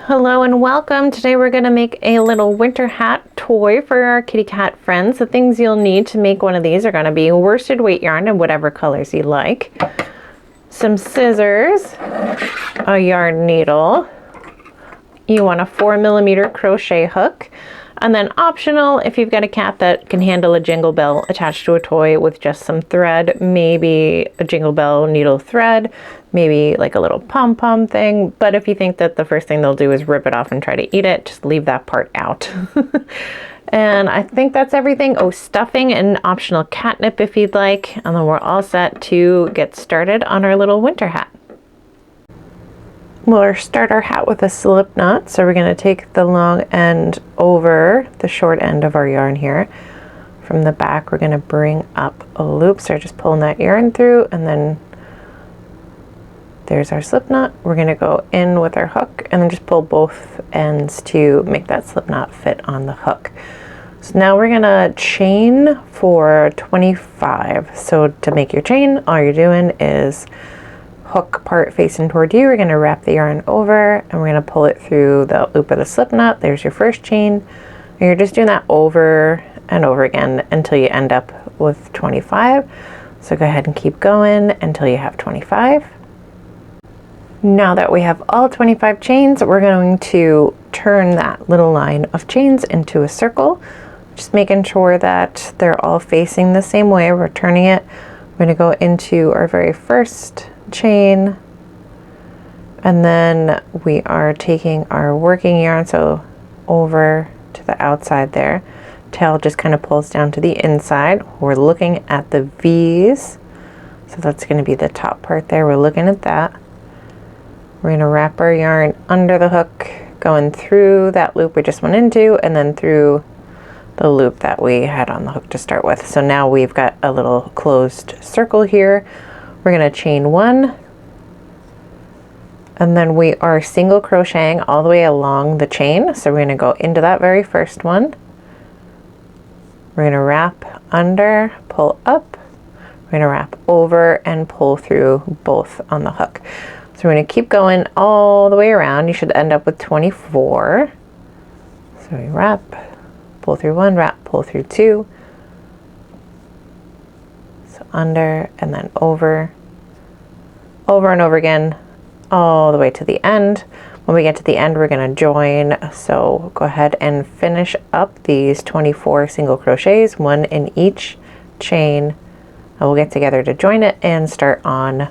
Hello and welcome. Today we're going to make a little winter hat toy for our kitty cat friends. The things you'll need to make one of these are going to be worsted weight yarn in whatever colors you like, some scissors, a yarn needle, you want a 4mm crochet hook, and then optional, if you've got a cat that can handle a jingle bell attached to a toy with just some thread, maybe a jingle bell needle thread, maybe like a little pom-pom thing. But if you think that the first thing they'll do is rip it off and try to eat it, just leave that part out. And I think that's everything. Oh, stuffing and optional catnip if you'd like. And then we're all set to get started on our little winter hat. We'll start our hat with a slip knot. So we're going to take the long end over the short end of our yarn here. From the back, we're going to bring up a loop. So just pulling that yarn through, and then there's our slip knot. We're going to go in with our hook and then just pull both ends to make that slip knot fit on the hook. So now we're going to chain for 25. So to make your chain, all you're doing is hook part facing toward you. We're going to wrap the yarn over and we're going to pull it through the loop of the slip knot. There's your first chain. And you're just doing that over and over again until you end up with 25. So go ahead and keep going until you have 25. Now that we have all 25 chains, we're going to turn that little line of chains into a circle, just making sure that they're all facing the same way. We're turning it. We're going to go into our very first chain, and then we are taking our working yarn, so over to the outside there. Tail just kind of pulls down to the inside. We're looking at the V's, so that's going to be the top part there. We're looking at that. We're going to wrap our yarn under the hook, going through that loop we just went into, and then through the loop that we had on the hook to start with. So now we've got a little closed circle here. We're going to chain one, and then we are single crocheting all the way along the chain. So we're going to go into that very first one. We're going to wrap under, pull up. We're going to wrap over and pull through both on the hook. So we're going to keep going all the way around. You should end up with 24. So we wrap, pull through one, wrap, pull through two. So under and then over and over again, all the way to the end. When we get to the end, we're going to join. So go ahead and finish up these 24 single crochets, one in each chain. And we'll get together to join it and start on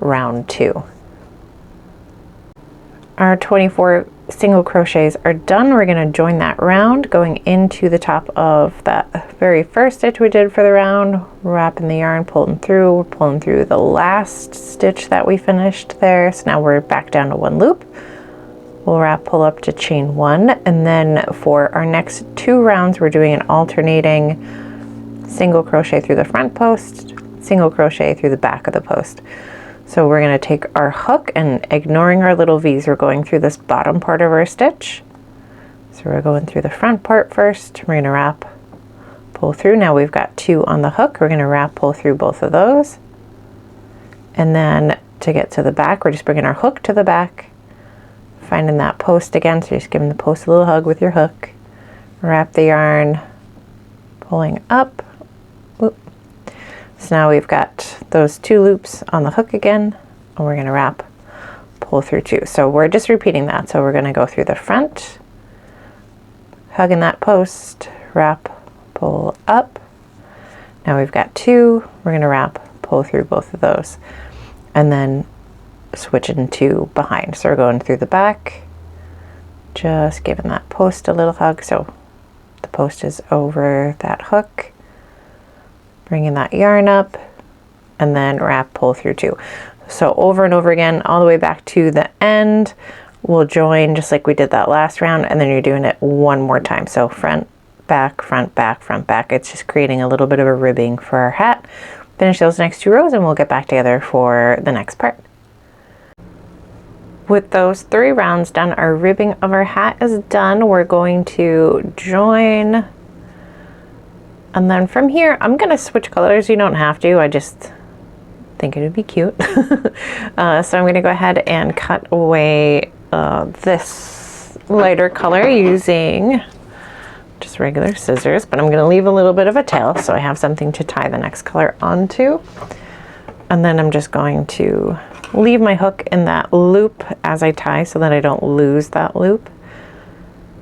round 2. Our 24 single crochets are done. We're going to join that round going into the top of that very first stitch we did for the round, wrapping the yarn, pulling through. We're pulling through the last stitch that we finished there. So now we're back down to one loop. We'll wrap, pull up to chain one, and then for our next 2 rounds we're doing an alternating single crochet through the front post, single crochet through the back of the post. So we're going to take our hook, and ignoring our little V's, we're going through this bottom part of our stitch. So we're going through the front part first. We're going to wrap, pull through. Now we've got 2 on the hook. We're going to wrap, pull through both of those. And then to get to the back, we're just bringing our hook to the back, finding that post again. So you're just giving the post a little hug with your hook. Wrap the yarn, pulling up. Oop. So now we've got those 2 loops on the hook again, and we're going to wrap, pull through 2. So we're just repeating that. So we're going to go through the front, hugging that post, wrap, pull up. Now we've got 2. We're going to wrap, pull through both of those, and then switch into behind. So we're going through the back, just giving that post a little hug. So the post is over that hook. Bringing that yarn up, and then wrap, pull through 2. So over and over again, all the way back to the end. We'll join just like we did that last round, and then you're doing it one more time. So front, back, front, back, front, back. It's just creating a little bit of a ribbing for our hat. Finish those next 2 rows and we'll get back together for the next part. With those 3 rounds done, our ribbing of our hat is done. We're going to join. And then from here, I'm going to switch colors. You don't have to. I just think it would be cute. So I'm going to go ahead and cut away this lighter color using just regular scissors, but I'm going to leave a little bit of a tail so I have something to tie the next color onto. And then I'm just going to leave my hook in that loop as I tie so that I don't lose that loop.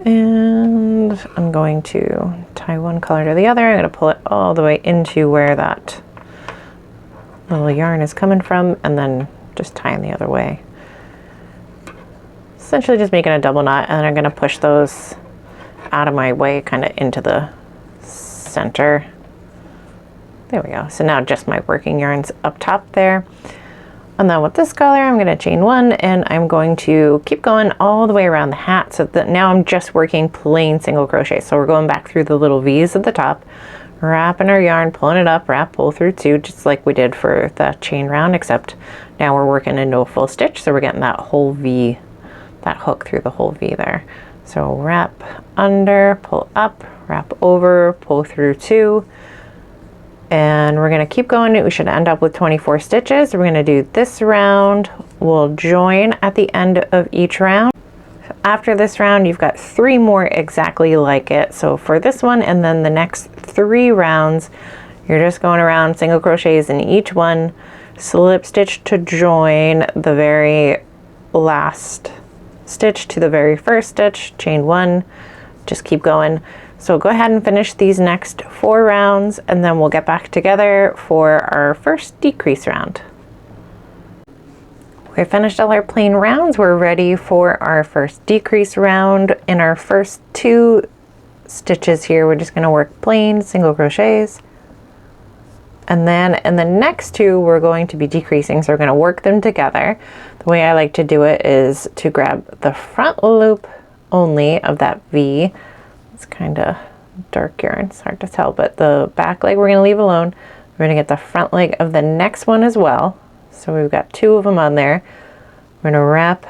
And I'm going to tie one color to the other. I'm going to pull it all the way into where that little yarn is coming from, and then just tie in the other way. Essentially just making a double knot, and I'm going to push those out of my way kind of into the center. There we go. So now just my working yarns up top there. And then with this color, I'm going to chain one, and I'm going to keep going all the way around the hat so that now I'm just working plain single crochet. So we're going back through the little V's at the top, wrapping our yarn, pulling it up, wrap, pull through two, just like we did for the chain round, except now we're working into a full stitch. So we're getting that whole V, that hook through the whole V there. So wrap under, pull up, wrap over, pull through two. And we're going to keep going. We should end up with 24 stitches. We're going to do this round. We'll join at the end of each round. After this round, you've got 3 more exactly like it. So for this one and then the next 3 rounds, you're just going around single crochets in each one, slip stitch to join the very last stitch to the very first stitch, chain one, just keep going. So go ahead and finish these next 4 rounds, and then we'll get back together for our first decrease round. We finished all our plain rounds. We're ready for our first decrease round. In our first 2 stitches here, we're just going to work plain single crochets. And then in the next 2, we're going to be decreasing, so we're going to work them together. The way I like to do it is to grab the front loop only of that V. It's kind of dark yarn, it's hard to tell, but the back leg we're going to leave alone. We're going to get the front leg of the next one as well. So we've got 2 of them on there. We're going to wrap,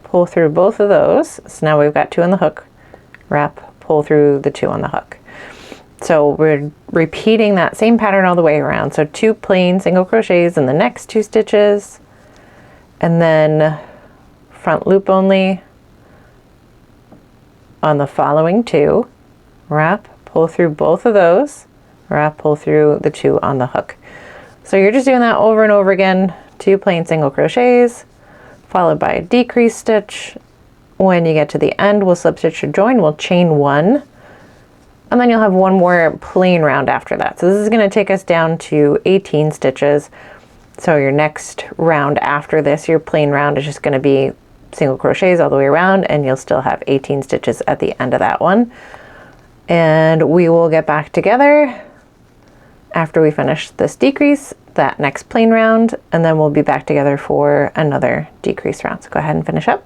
pull through both of those. So now we've got 2 on the hook, wrap, pull through the 2 on the hook. So we're repeating that same pattern all the way around. So 2 plain single crochets in the next 2 stitches, and then front loop only on the following 2. Wrap, pull through both of those, wrap, pull through the 2 on the hook. So you're just doing that over and over again, 2 plain single crochets, followed by a decrease stitch. When you get to the end, we'll slip stitch or join, we'll chain 1, and then you'll have 1 more plain round after that. So this is going to take us down to 18 stitches. So your next round after this, your plain round, is just going to be single crochets all the way around, and you'll still have 18 stitches at the end of that one. And we will get back together after we finish this decrease, that next plain round, and then we'll be back together for another decrease round. So go ahead and finish up.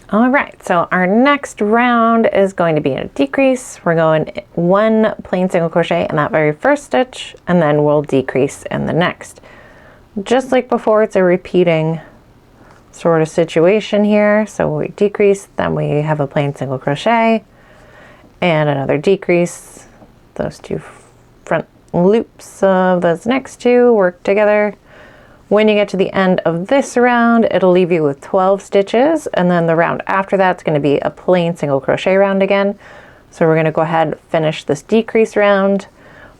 All right, so our next round is going to be a decrease. We're going 1 plain single crochet in that very first stitch, and then we'll decrease in the next. Just like before, it's a repeating sort of situation here. So we decrease, then we have a plain single crochet and another decrease. Those 2 front loops of those next 2 work together. When you get to the end of this round, it'll leave you with 12 stitches, and then the round after that's going to be a plain single crochet round again. So we're going to go ahead and finish this decrease round.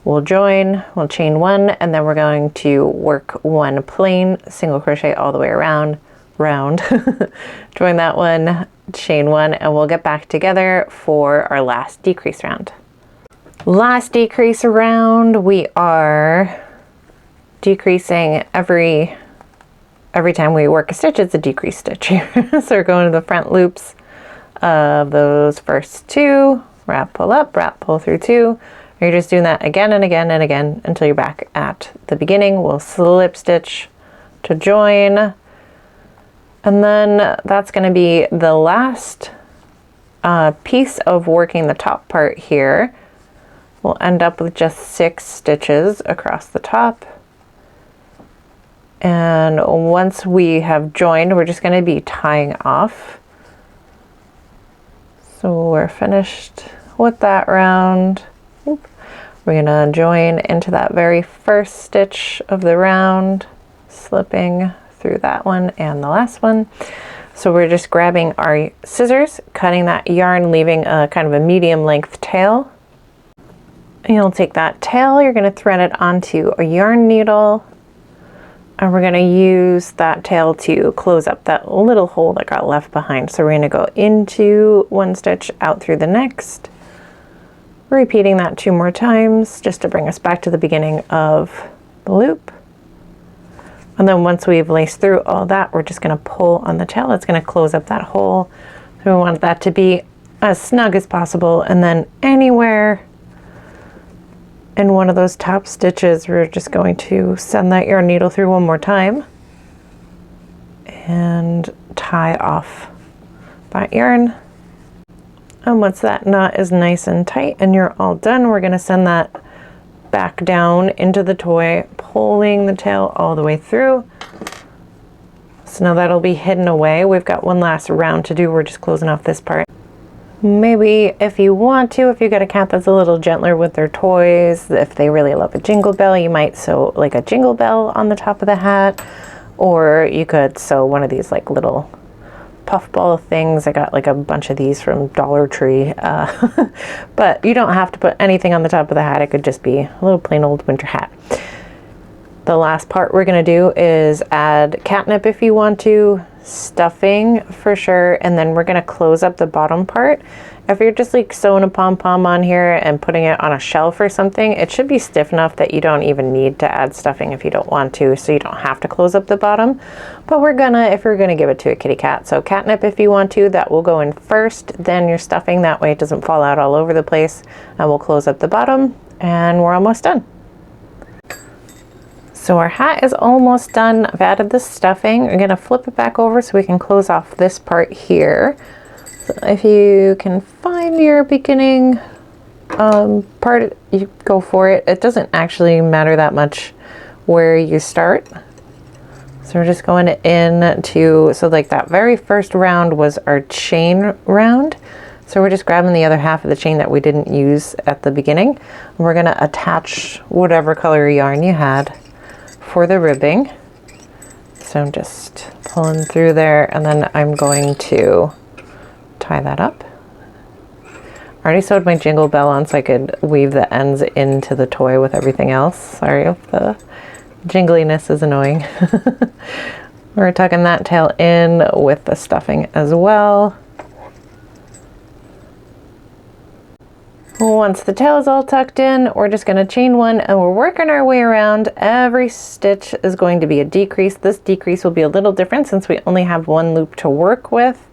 We'll join, we'll chain 1, and then we're going to work 1 plain single crochet all the way around. Join that one, chain 1, and we'll get back together for our last decrease round. Last decrease round, we are decreasing every time we work a stitch. It's a decrease stitch here. So we're going to the front loops of those first 2, wrap, pull up, wrap, pull through 2. You're just doing that again and again and again until you're back at the beginning. We'll slip stitch to join. And then that's going to be the last piece of working the top part here. We'll end up with just 6 stitches across the top. And once we have joined, we're just going to be tying off. So we're finished with that round. We're going to join into that very first stitch of the round, slipping through that one and the last one. So we're just grabbing our scissors, cutting that yarn, leaving a kind of a medium length tail. And you'll take that tail, you're going to thread it onto a yarn needle, and we're going to use that tail to close up that little hole that got left behind. So we're going to go into one stitch, out through the next, repeating that 2 more times just to bring us back to the beginning of the loop. And then once we've laced through all that, we're just going to pull on the tail. It's going to close up that hole. So we want that to be as snug as possible. And then anywhere in one of those top stitches, we're just going to send that yarn needle through one more time and tie off that yarn. And once that knot is nice and tight and you're all done, we're going to send that back down into the toy, pulling the tail all the way through. So now that'll be hidden away. We've got one last round to do. We're just closing off this part. Maybe if you want to, if you got a cat that's a little gentler with their toys, if they really love a jingle bell, you might sew like a jingle bell on the top of the hat, or you could sew one of these like little puffball things. I got like a bunch of these from Dollar Tree, but you don't have to put anything on the top of the hat. It could just be a little plain old winter hat. The last part we're going to do is add catnip if you want to, stuffing for sure, and then we're going to close up the bottom part. If you're just like sewing a pom-pom on here and putting it on a shelf or something, it should be stiff enough that you don't even need to add stuffing if you don't want to, so you don't have to close up the bottom. But we're gonna, if we're gonna give it to a kitty cat. So catnip if you want to, that will go in first, then your stuffing, that way it doesn't fall out all over the place, and we'll close up the bottom, and we're almost done. So our hat is almost done. I've added the stuffing. We're gonna flip it back over so we can close off this part here. So if you can find your beginning part, you go for it. It doesn't actually matter that much where you start. So we're just going in to, so like that very first round was our chain round. So we're just grabbing the other half of the chain that we didn't use at the beginning. We're gonna attach whatever color yarn you had for the ribbing. So I'm just pulling through there, and then I'm going to tie that up. I already sewed my jingle bell on so I could weave the ends into the toy with everything else. Sorry if the jingliness is annoying. We're tucking that tail in with the stuffing as well. Once the tail is all tucked in, we're just going to chain one, and we're working our way around. Every stitch is going to be a decrease. This decrease will be a little different since we only have one loop to work with.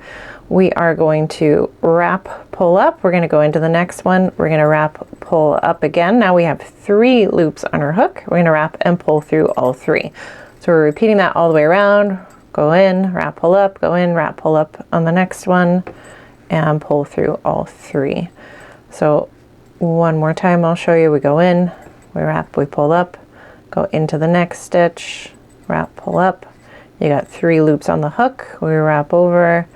We are going to wrap, pull up. We're going to go into the next one. We're going to wrap, pull up again. Now we have 3 loops on our hook. We're going to wrap and pull through all 3. So we're repeating that all the way around. Go in, wrap, pull up, go in, wrap, pull up on the next one, and pull through all 3. So one more time I'll show you. We go in, we wrap, we pull up, go into the next stitch, wrap, pull up. You got 3 loops on the hook. We wrap over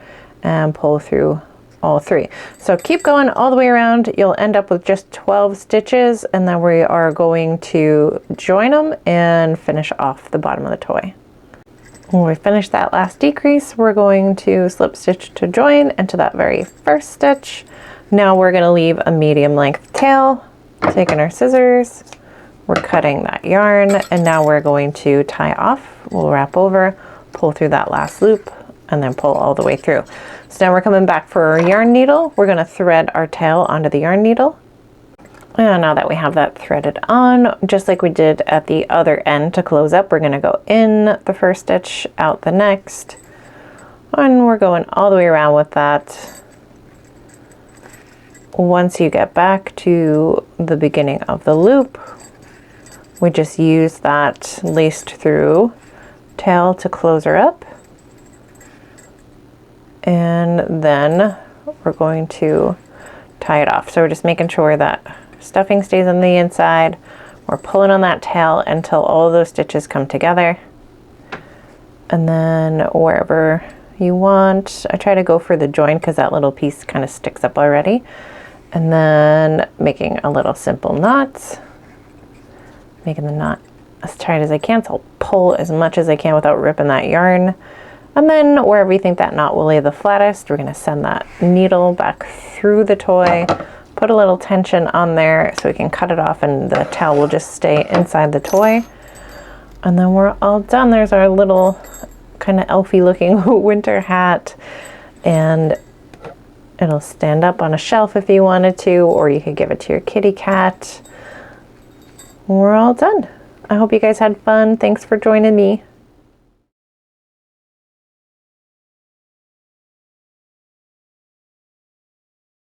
and pull through all 3. So keep going all the way around. You'll end up with just 12 stitches, and then we are going to join them and finish off the bottom of the toy. When we finish that last decrease, we're going to slip stitch to join into that very first stitch. Now we're going to leave a medium length tail, taking our scissors, we're cutting that yarn, and now we're going to tie off. We'll wrap over, pull through that last loop, and then pull all the way through. So now we're coming back for our yarn needle. We're going to thread our tail onto the yarn needle. And now that we have that threaded on, just like we did at the other end to close up, we're going to go in the first stitch, out the next, and we're going all the way around with that. Once you get back to the beginning of the loop, we just use that laced through tail to close her up. And then we're going to tie it off. So we're just making sure that stuffing stays on the inside. We're pulling on that tail until all of those stitches come together. And then wherever you want, I try to go for the join because that little piece kind of sticks up already. And then making a little simple knot, making the knot as tight as I can, so I'll pull as much as I can without ripping that yarn. And then wherever you think that knot will lay the flattest, we're gonna send that needle back through the toy, put a little tension on there so we can cut it off and the tail will just stay inside the toy. And then we're all done. There's our little kind of elfy looking winter hat, and it'll stand up on a shelf if you wanted to, or you could give it to your kitty cat. We're all done. I hope you guys had fun. Thanks for joining me.